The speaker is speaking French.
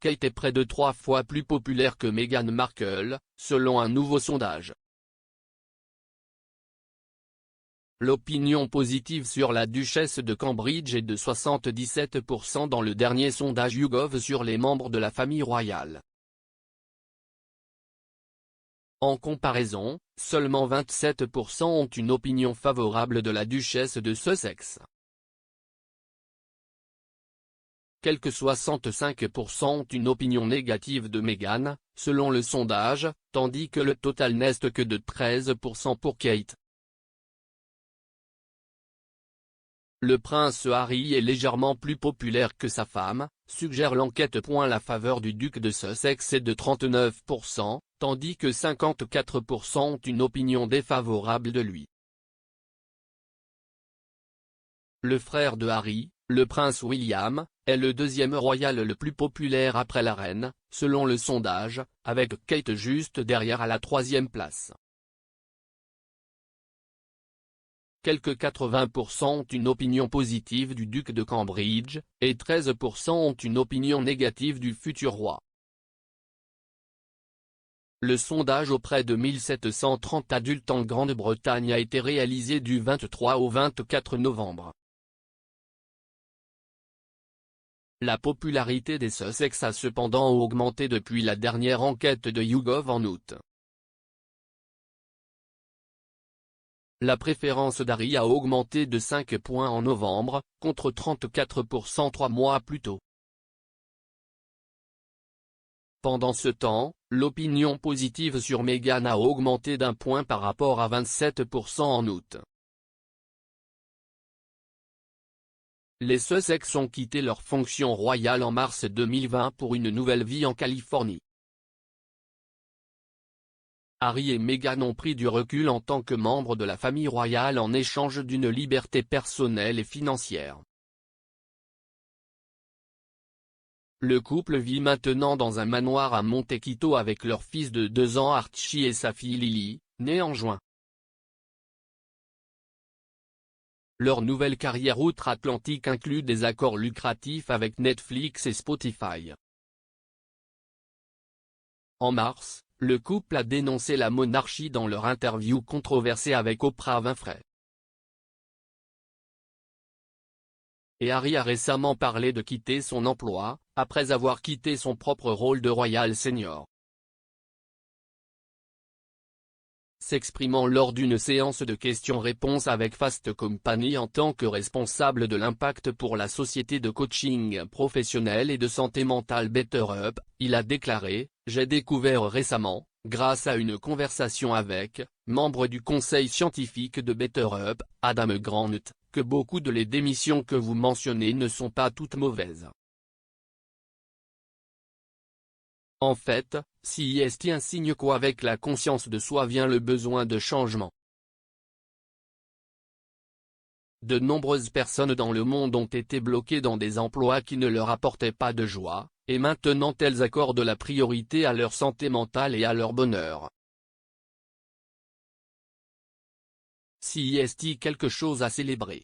Kate est près de 3 fois plus populaire que Meghan Markle, selon un nouveau sondage. L'opinion positive sur la duchesse de Cambridge est de 77% dans le dernier sondage YouGov sur les membres de la famille royale. En comparaison, seulement 27% ont une opinion favorable de la duchesse de Sussex. Quelques 65% ont une opinion négative de Meghan, selon le sondage, tandis que le total n'est que de 13% pour Kate. Le prince Harry est légèrement plus populaire que sa femme, suggère l'enquête. La faveur du duc de Sussex est de 39%, tandis que 54% ont une opinion défavorable de lui. Le frère de Harry, le prince William, est le deuxième royal le plus populaire après la reine, selon le sondage, avec Kate juste derrière à la troisième place. Quelques 80% ont une opinion positive du duc de Cambridge, et 13% ont une opinion négative du futur roi. Le sondage auprès de 1730 adultes en Grande-Bretagne a été réalisé du 23 au 24 novembre. La popularité des Sussex a cependant augmenté depuis la dernière enquête de YouGov en août. La préférence d'Harry a augmenté de 5 points en novembre, contre 34% 3 mois plus tôt. Pendant ce temps, l'opinion positive sur Meghan a augmenté d'1 point par rapport à 27% en août. Les Sussex ont quitté leur fonction royale en mars 2020 pour une nouvelle vie en Californie. Harry et Meghan ont pris du recul en tant que membres de la famille royale en échange d'une liberté personnelle et financière. Le couple vit maintenant dans un manoir à Montecito avec leur fils de 2 ans Archie et sa fille Lily, née en juin. Leur nouvelle carrière outre-Atlantique inclut des accords lucratifs avec Netflix et Spotify. En mars, le couple a dénoncé la monarchie dans leur interview controversée avec Oprah Winfrey. Et Harry a récemment parlé de quitter son emploi, après avoir quitté son propre rôle de royal senior. S'exprimant lors d'une séance de questions-réponses avec Fast Company en tant que responsable de l'impact pour la société de coaching professionnel et de santé mentale BetterUp, il a déclaré « J'ai découvert récemment, grâce à une conversation avec, membre du conseil scientifique de BetterUp, Adam Grant, que beaucoup de les démissions que vous mentionnez ne sont pas toutes mauvaises. En fait, si est un signe qu'avec la conscience de soi vient le besoin de changement. De nombreuses personnes dans le monde ont été bloquées dans des emplois qui ne leur apportaient pas de joie, et maintenant elles accordent la priorité à leur santé mentale et à leur bonheur. Si est quelque chose à célébrer.